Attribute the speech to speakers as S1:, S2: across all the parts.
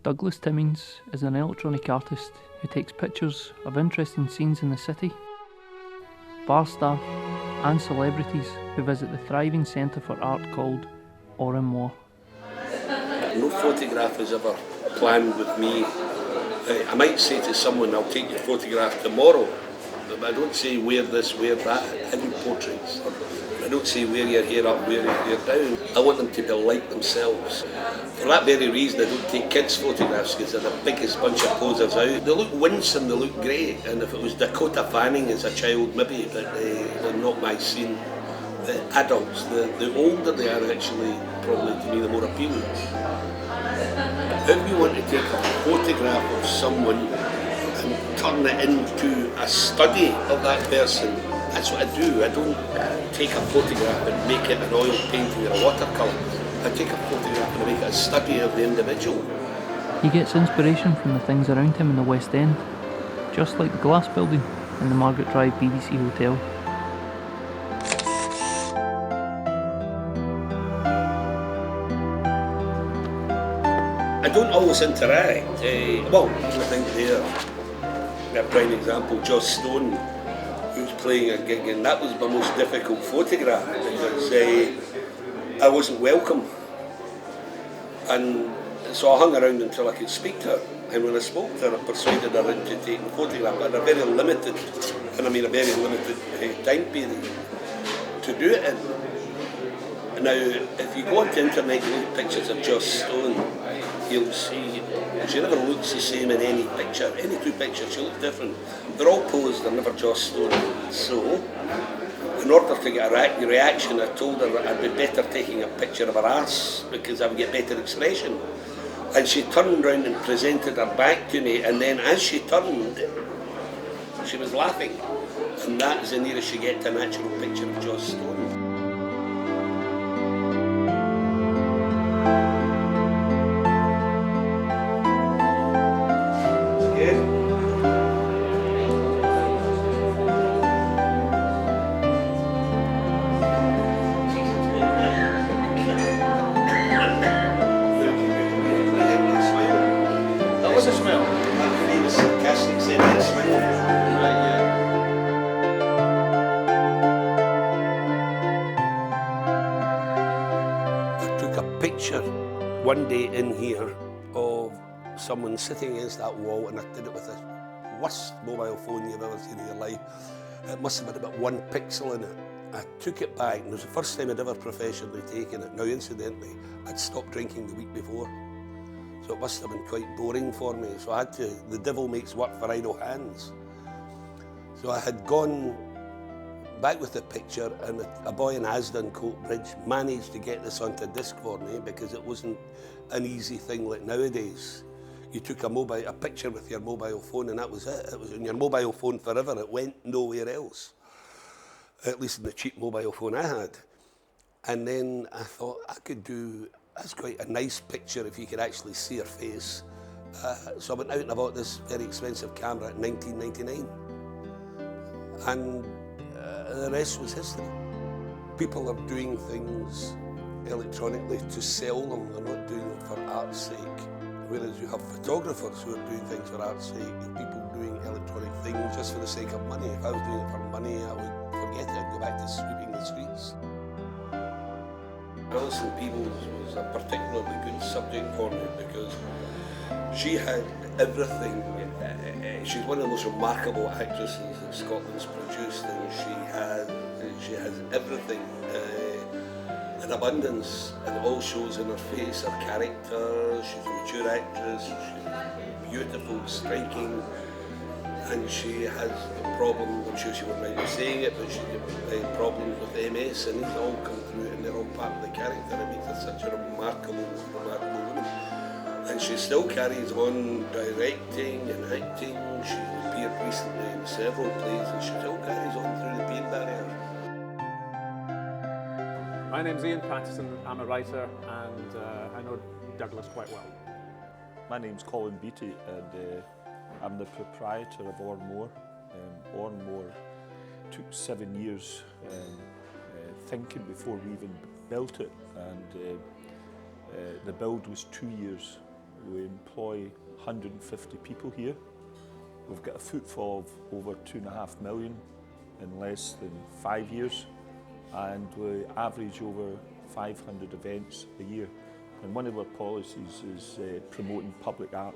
S1: Douglas Timmins is an electronic artist who takes pictures of interesting scenes in the city, bar staff and celebrities who visit the thriving centre for art called Oranmore.
S2: No photograph is ever planned with me. I might say to someone, I'll take your photograph tomorrow, but I don't say wear this, wear that. I do portraits. I don't say wear your hair up, wear your hair down. I want them to be like themselves. For that very reason, I don't take kids' photographs because they're the biggest bunch of posers out. They look winsome, they look great, and if it was Dakota Fanning as a child, maybe, but they're not my scene. The adults, the older they are actually, probably to me the more appealing. If you want to take a photograph of someone and turn it into a study of that person, that's what I do. I don't take a photograph and make it an oil painting or a watercolour. I take a photograph and make it a study of the individual.
S1: He gets inspiration from the things around him in the West End, just like the glass building in the Margaret Drive BBC Hotel.
S2: I don't always interact. I think there, a prime example, Joss Stone, who's playing a gig, and that was my most difficult photograph because I wasn't welcome. And so I hung around until I could speak to her. And when I spoke to her, I persuaded her into taking a photograph. But a very limited, and I mean a very limited time period to do it in. Now, if you go onto the internet and look at pictures of Joss Stone, you'll see she never looks the same in any picture. Any two pictures, she looks different. They're all posed, they're never Joss Stone. So, in order to get a reaction, I told her I'd be better taking a picture of her ass because I would get better expression. And she turned round and presented her back to me, and then as she turned, she was laughing. And that is the nearest you get to a natural picture of Joss Stone. Picture one day in here of someone sitting against that wall, and I did it with the worst mobile phone you've ever seen in your life. It must have been about 1 pixel in it. I took it back, and it was the first time I'd ever professionally taken it. Now, incidentally, I'd stopped drinking the week before, so it must have been quite boring for me. So I had to, the devil makes work for idle hands. So I had gone back with the picture, and a boy in Asden Coatbridge managed to get this onto disc for me because it wasn't an easy thing like nowadays. You took a picture with your mobile phone, and that was it. It was on your mobile phone forever. It went nowhere else, at least in the cheap mobile phone I had. And then I thought that's quite a nice picture if you could actually see her face. So I went out and I bought this very expensive camera in 1999. And the rest was history. People are doing things electronically to sell them, they're not doing them for art's sake. Whereas you have photographers who are doing things for art's sake, and people doing electronic things just for the sake of money. If I was doing it for money, I would forget it and go back to sweeping the streets. Alison Peebles was a particularly good subject for me because she had everything. She's one of the most remarkable actresses that Scotland's produced, and she has everything in abundance, and it all shows in her face, her character. She's a mature actress, she's beautiful, striking, and she has a problem, I'm sure she wouldn't mind me saying it, but she has problems with MS, and these all come through, and they're all part of the character. It makes her such a remarkable woman. And she still carries on directing and acting. She appeared recently in several plays, and she still carries on through the pain barrier.
S3: My name's Ian Patterson. I'm a writer, and I know Douglas quite well.
S4: My name's Colin Beattie, and I'm the proprietor of Oranmore. Oranmore took 7 years thinking before we even built it, and the build was 2 years. We employ 150 people here. We've got a footfall of over 2.5 million in less than 5 years, and we average over 500 events a year. And one of our policies is promoting public art.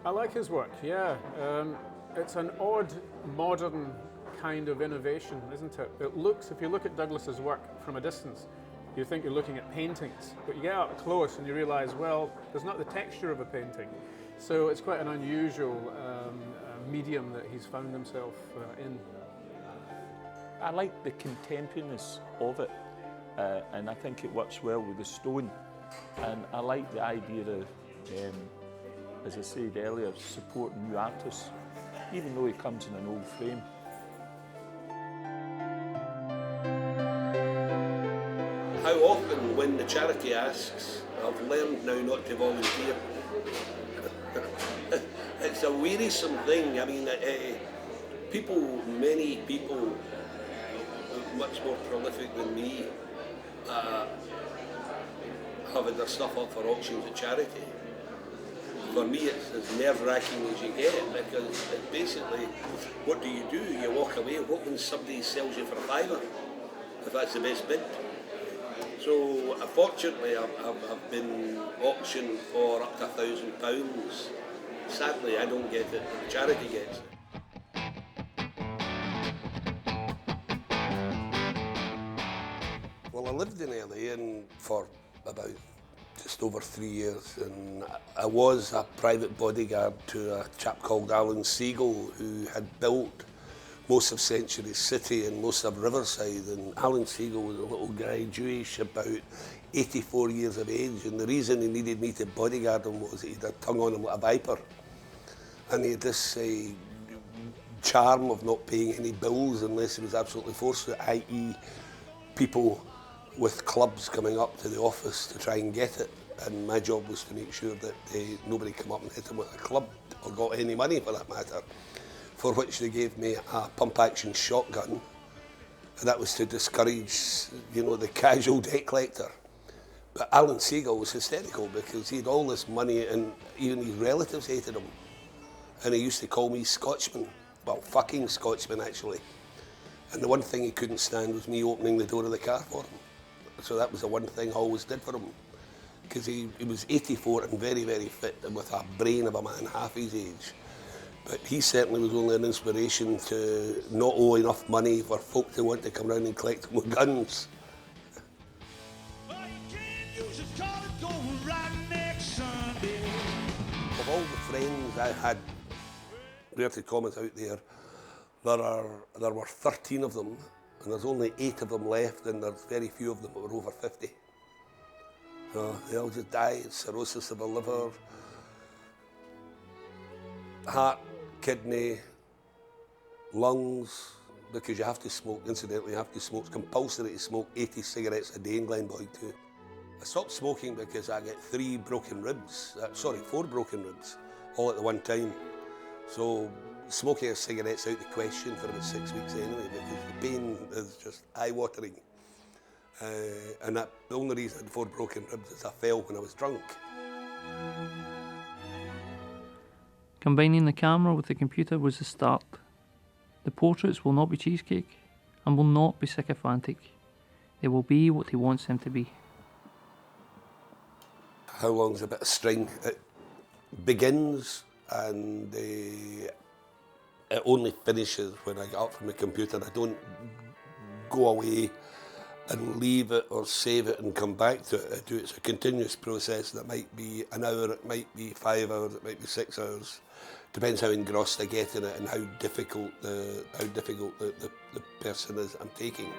S3: I like his work, yeah. It's an odd, modern kind of innovation, isn't it? It looks, if you look at Douglas's work from a distance, you think you're looking at paintings, but you get up close and you realise, well, there's not the texture of a painting. So it's quite an unusual medium that he's found himself in.
S4: I like the contemporariness of it, and I think it works well with the stone. And I like the idea of, as I said earlier, supporting new artists, even though he comes in an old frame.
S2: How often when the charity asks, I've learned now not to volunteer. It's a wearisome thing. I mean, many people, much more prolific than me, have had their stuff up for auctions at charity. For me, it's as nerve-wracking as you get, because basically, what do? You walk away. What when somebody sells you for £5, if that's the best bid? So, fortunately, I've been auctioned for up to £1,000. Sadly, I don't get it, but the charity gets it. Well, I lived in LA for about just over 3 years, and I was a private bodyguard to a chap called Alan Siegel, who had built most of Century City and most of Riverside. And Alan Siegel was a little guy, Jewish, about 84 years of age, and the reason he needed me to bodyguard him was that he had a tongue on him like a viper, and he had this charm of not paying any bills unless he was absolutely forced to, i.e. people with clubs coming up to the office to try and get it, and my job was to make sure that nobody come up and hit him with a club or got any money for that matter, for which they gave me a pump-action shotgun, and that was to discourage, the casual debt collector. But Alan Siegel was hysterical because he had all this money and even his relatives hated him, and he used to call me Scotsman, well, fucking Scotsman actually, and the one thing he couldn't stand was me opening the door of the car for him. So that was the one thing I always did for him, because he was 84 and very, very fit and with a brain of a man half his age. But he certainly was only an inspiration to not owe enough money for folk to want to come around and collect them with guns. Of all the friends I had, inverted commas out there, there were 13 of them, and there's only 8 of them left, and there's very few of them that were over 50. So they all just died, cirrhosis of the liver, heart, kidney, lungs, because you have to smoke, incidentally, it's compulsory to smoke 80 cigarettes a day in Glenboy too. I stopped smoking because I get 4 broken ribs, all at the one time. So smoking a cigarette's out the question for about 6 weeks anyway, because the pain is just eye-watering. And the only reason I had 4 broken ribs is I fell when I was drunk.
S1: Combining the camera with the computer was the start. The portraits will not be cheesecake and will not be sycophantic. They will be what he wants them to be.
S2: How long's a bit of string? It begins and it only finishes when I get up from the computer. I don't go away and leave it or save it and come back to it. It's a continuous process that might be an hour, it might be 5 hours, it might be 6 hours. Depends how engrossed I get in it and how difficult the person is I'm taking.